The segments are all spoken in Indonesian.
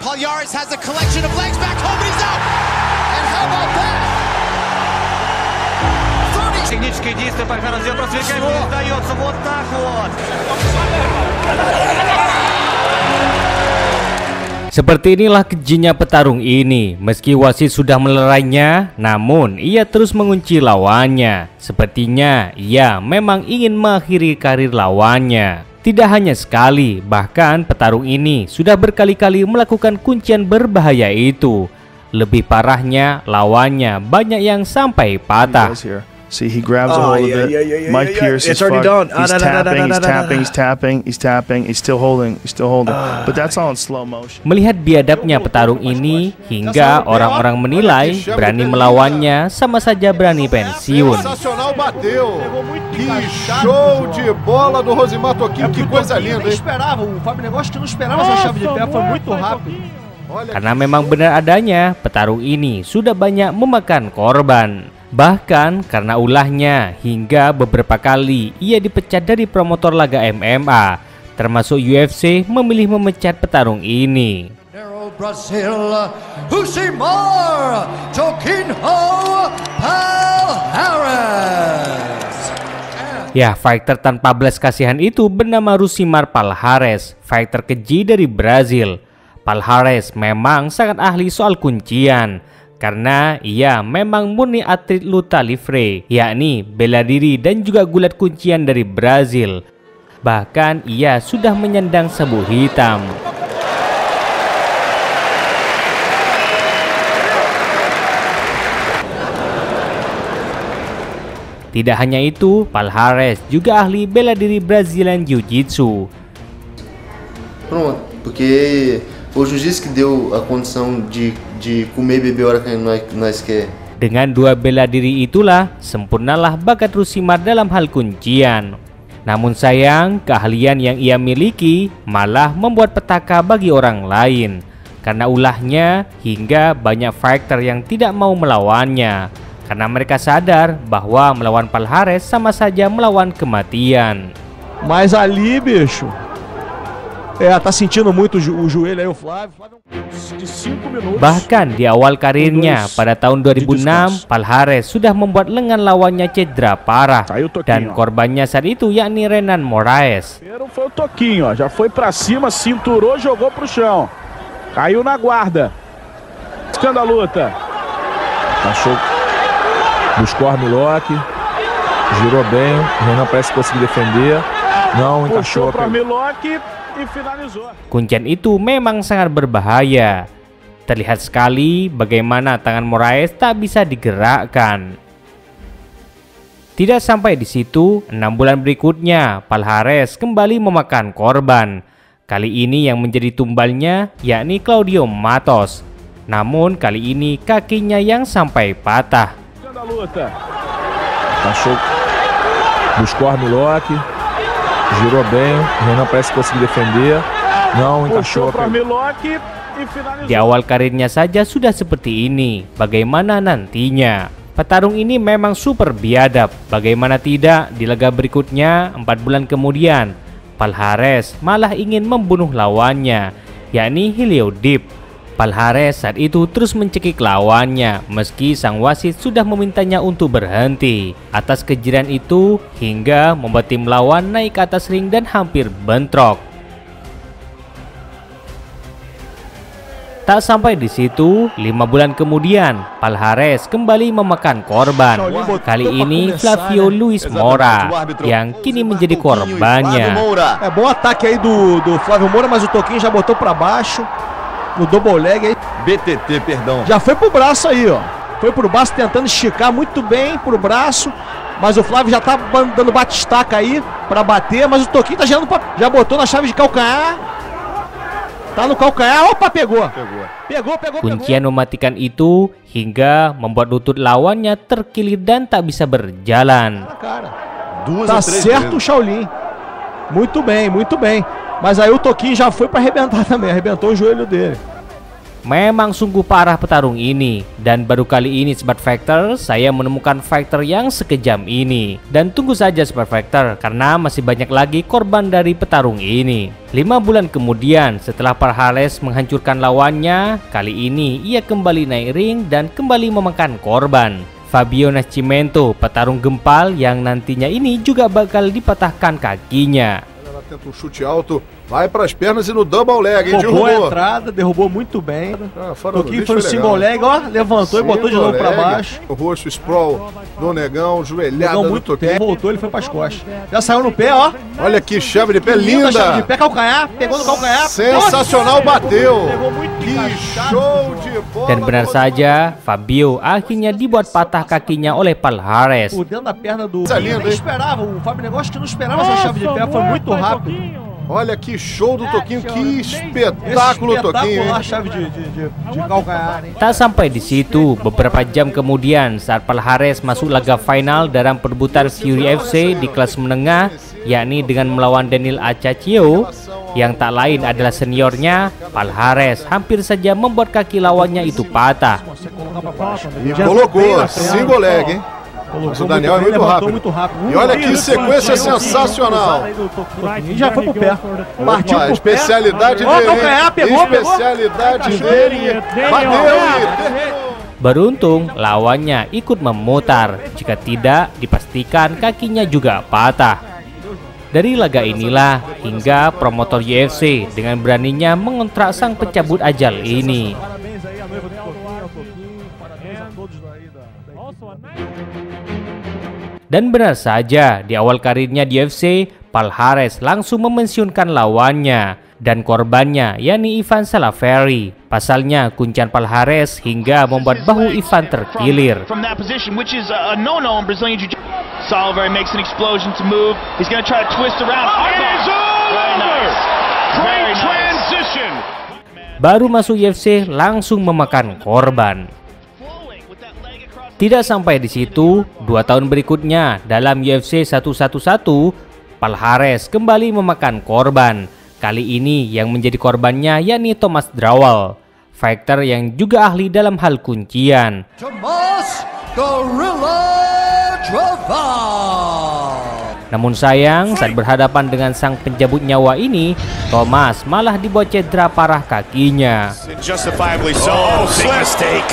Palhares has a collection of legs back home, and he's out. And how about that? Технические действия Пальхарес сделал просвет, сдается вот так вот. Seperti inilah kejinya petarung ini. Meski wasit sudah melerainya, namun ia terus mengunci lawannya. Sepertinya ia memang ingin mengakhiri karir lawannya. Tidak hanya sekali, bahkan petarung ini sudah berkali-kali melakukan kuncian berbahaya itu. Lebih parahnya, lawannya banyak yang sampai patah. See, he grabs a hold of it. Mike Pierce is fucked. He's tapping. He's still holding. But that's all in slow motion. Melihat biadabnya petarung ini, hingga orang-orang menilai berani melawannya sama saja berani pensiun. Sensacional, bateu. Que show de bola do Rosimar Toquinho, que coisa linda. O Fábio Negócio que não esperava essa chave de pé, foi muito rápido. Karena memang benar adanya, petarung ini sudah banyak memakan korban. Bahkan karena ulahnya, hingga beberapa kali ia dipecat dari promotor laga MMA, termasuk UFC memilih memecat petarung ini. Brazil, Rosimar Toquinho Palhares. Ya, fighter tanpa belas kasihan itu bernama Rosimar Palhares, fighter keji dari Brazil. Palhares memang sangat ahli soal kuncian, karena ia memang murni atlet luta livre, yakni bela diri dan juga gulat kuncian dari Brazil. Bahkan ia sudah menyandang sabuk hitam. Tidak hanya itu, Palhares juga ahli bela diri Brazilian Jiu-Jitsu. Pronto, porque o jiu-jitsu que deu a condição de comer e beber a hora que nós quer. Dengan dua bela diri itulah sempurnalah bakat Rosimar dalam hal kuncian. Namun sayang, keahlian yang ia miliki malah membuat petaka bagi orang lain. Karena ulahnya, hingga banyak fighter yang tidak mau melawannya. Karena mereka sadar bahwa melawan Palhares sama saja melawan kematian. Mas ali, bicho, tá sentindo muito o joelho aí o Flávio de 5 minutos. Bahkan di awal karirnya pada tahun 2006, Palhares sudah membuat lengan lawannya cedera parah, dan korbannya saat itu yakni Renan Moraes. Foi o Toquinho, já foi pra cima, cinturou, jogou pro chão. Caiu na guarda. Buscando a luta. Achou. Buscou Armlock. Girou bem, Renan parece conseguir defender. Não, encaixou para Armlock. Kuncian itu memang sangat berbahaya. Terlihat sekali bagaimana tangan Moraes tak bisa digerakkan. Tidak sampai di situ, 6 bulan berikutnya Palhares kembali memakan korban. Kali ini yang menjadi tumbalnya yakni Claudio Matos. Namun kali ini kakinya yang sampai patah. Buscou Armlock. Girou bem, Renan parece conseguir defender. Não, encaixou para Armlock e finalizou. Di awal karirnya saja sudah seperti ini. Bagaimana nantinya? Petarung ini memang super biadab. Bagaimana tidak, di laga berikutnya 4 bulan kemudian, Palhares malah ingin membunuh lawannya, yakni Helio Deep. Palhares saat itu terus mencekik lawannya meski sang wasit sudah memintanya untuk berhenti. Atas kejiran itu hingga membuat tim lawan naik ke atas ring dan hampir bentrok. Tak sampai di situ, 5 bulan kemudian Palhares kembali memakan korban. Kali ini Flavio Luiz Moura yang kini menjadi korbannya. Bom ataque aí do Flávio Moura, mas o Toquinho já botou para baixo. No double leg aí. BTT, perdão. Já foi pro braço aí, ó. Foi pro braço tentando esticar muito bem pro braço. Mas o Flávio já tá dando bate-estaca aí pra bater. Mas o Toquinho tá girando pra... Já botou na chave de calcanhar. Tá no calcanhar. Opa, pegou. Pegou. Kuncian mematikan itu hingga membuat lutut lawannya terkilir dan tak bisa berjalan. Tá certo o Shaolin. Muito bem. Mas aí o Toquinho já foi para arrebentar também, arrebentou o joelho dele. Memang sungguh parah petarung ini, dan baru kali ini Sobat Factor saya menemukan fighter yang sekejam ini. Dan tunggu saja Sobat Factor, karena masih banyak lagi korban dari petarung ini. 5 bulan kemudian setelah Palhares menghancurkan lawannya, kali ini ia kembali naik ring dan kembali memakan korban. Fabio Nascimento, petarung gempal yang nantinya ini juga bakal dipatahkan kakinya. Tenta chute alto, vai para as pernas e no double leg, hein? Boa entrada, derrubou muito bem. Toquinho foi no single leg, ó, levantou e botou de novo para baixo. O roxo, sprawl do Negão, joelhada do Toquinho. Voltou, ele foi para as costas. Já saiu no pé, ó. Olha que chave de pé linda. Chave de pé, calcanhar, pegou no calcanhar. Sensacional, bateu. Que show de bola. Dan benar saja, Fabio akhirnya dibuat patah kakinya oleh Palhares. Por dentro da perna do... Nem esperava, o Fábio Negócio que não esperava essa chave de pé, foi muito rápido. Olha que show do Toquinho, que espetáculo Toquinho, hein? Chave de calcanhar, hein? Tak sampai di situ, beberapa jam kemudian saat Palhares masuk laga final dalam perebutan Fury FC di kelas menengah, yakni dengan melawan Daniel Acaccio, yang tak lain adalah seniornya, Palhares hampir saja membuat kaki lawannya itu patah. E colocou, single leg, hein? Mas o Daniel é muito rápido. E olha que sequência sensacional. E já foi pro pé. Partiu pro especialidade dele. Especialidade dele. Bateu e Beruntung lawannya ikut memutar. Jika tidak, dipastikan kakinya juga patah. Dari laga inilah hingga promotor UFC dengan beraninya mengontrak sang pencabut ajal ini. Dan benar saja, di awal karirnya di UFC, Palhares langsung memensiunkan lawannya dan korbannya, yakni Ivan Salaverry. Pasalnya, kuncian Palhares hingga membuat bahu Ivan terkilir. Salaverry makes an explosion to move. He's going to try to twist around. Very nice. Baru masuk UFC langsung memakan korban. Tidak sampai di situ, 2 tahun berikutnya dalam UFC 111, Palhares kembali memakan korban. Kali ini yang menjadi korbannya yakni Thomas Drawal, fighter yang juga ahli dalam hal kuncian. Thomas Gorilla Drawal. Namun sayang, saat berhadapan dengan sang pencabut nyawa ini, Thomas malah dibuat cedera parah kakinya. Justifiably so. Big mistake.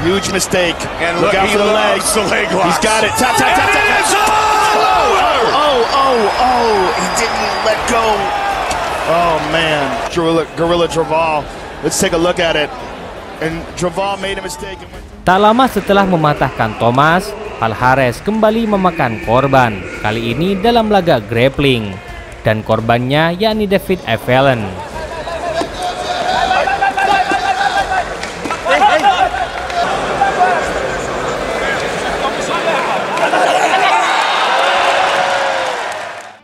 Huge mistake. And look out for the legs. The leg lock. He's got it. Tap, tap, tap, tap. Oh. He didn't let go. Oh, man. Gorilla Drawal. Let's take a look at it. And Drawal made a mistake. Tak lama setelah mematahkan Thomas, Palhares kembali memakan korban. Kali ini dalam laga grappling. Dan korbannya yakni David Evelen.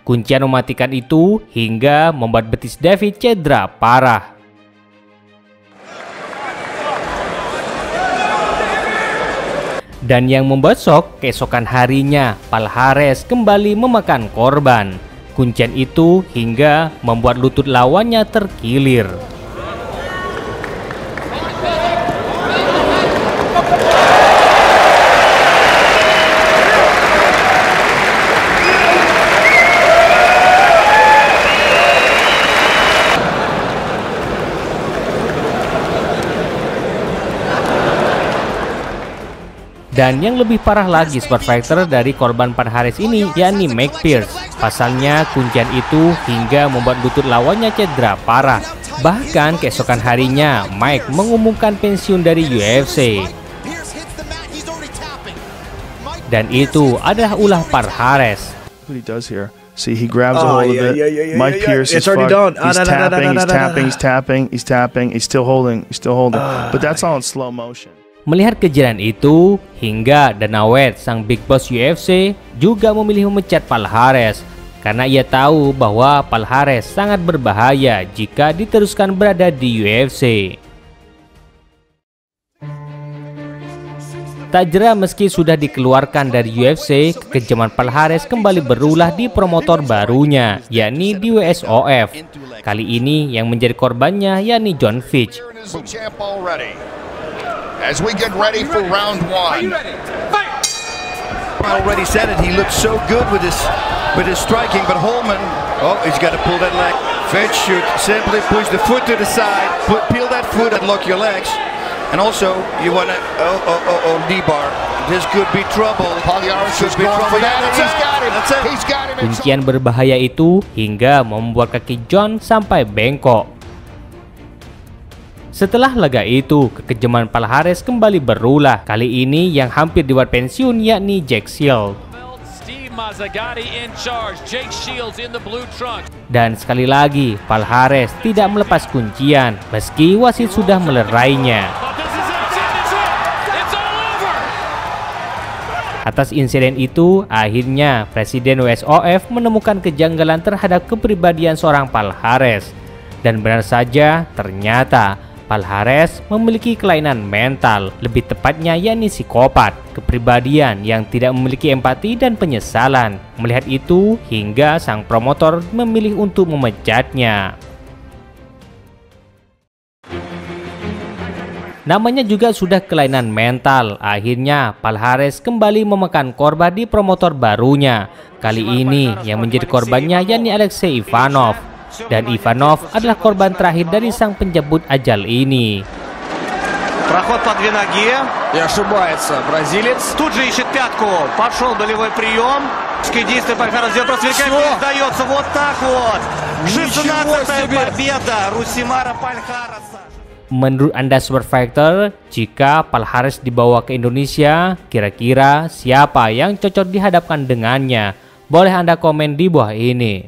Kuncian mematikan itu hingga membuat betis David cedera parah. Dan yang membuat shock, keesokan harinya Palhares kembali memakan korban. Kuncian itu hingga membuat lutut lawannya terkilir. Dan yang lebih parah lagi Sport Fighter dari korban Palhares ini yakni Mike Pierce. Pasalnya kuncian itu hingga membuat lutut lawannya cedera parah. Bahkan keesokan harinya Mike mengumumkan pensiun dari UFC. Dan itu adalah ulah Palhares. What he does here. See, he grabs a hold of it. Mike Pierce is fucked. He's tapping. He's still holding. But that's all in slow motion. Melihat kejadian itu, hingga Dana White, sang big boss UFC, juga memilih memecat Palhares karena ia tahu bahwa Palhares sangat berbahaya jika diteruskan berada di UFC. Tak jera meski sudah dikeluarkan dari UFC, kekejaman Palhares kembali berulah di promotor barunya, yakni di WSOF. Kali ini yang menjadi korbannya yakni John Fitch, is the champ already. As we get ready for round one. I already said it. He looks so good with his striking, but Holman, oh, he's got to pull that leg. Fitch should simply push the foot to the side, peel that foot and lock your legs. And also, you want to, knee bar. This could be trouble. Palhares is going for that. He's got him. He's got him. Kuncian berbahaya itu hingga membuat kaki Jon sampai bengkok. Setelah laga itu, kekejaman Palhares kembali berulah. Kali ini yang hampir dibuat pensiun yakni Jake Shields. Dan sekali lagi, Palhares tidak melepas kuncian meski wasit sudah melerainya. Atas insiden itu, akhirnya Presiden WSOF menemukan kejanggalan terhadap kepribadian seorang Palhares. Dan benar saja, ternyata Palhares memiliki kelainan mental, lebih tepatnya yakni psikopat, kepribadian yang tidak memiliki empati dan penyesalan. Melihat itu, hingga sang promotor memilih untuk memecatnya. Namanya juga sudah kelainan mental. Akhirnya Palhares kembali memakan korban di promotor barunya. Kali ini yang menjadi korbannya yakni Alexei Ivanov. Dan Ivanov adalah korban terakhir dari sang penjemput ajal ini. Проход по две ноги. И ошибается бразилец. Тут же ищет пятку. Пошел болевой прием. Действие Palhares делает просто великолепно. Сдается вот так вот. 16-я победа Руссимара Palhareса. Menurut Anda Super Fighter, jika Palhares dibawa ke Indonesia, kira-kira siapa yang cocok dihadapkan dengannya? Boleh Anda komen di bawah ini.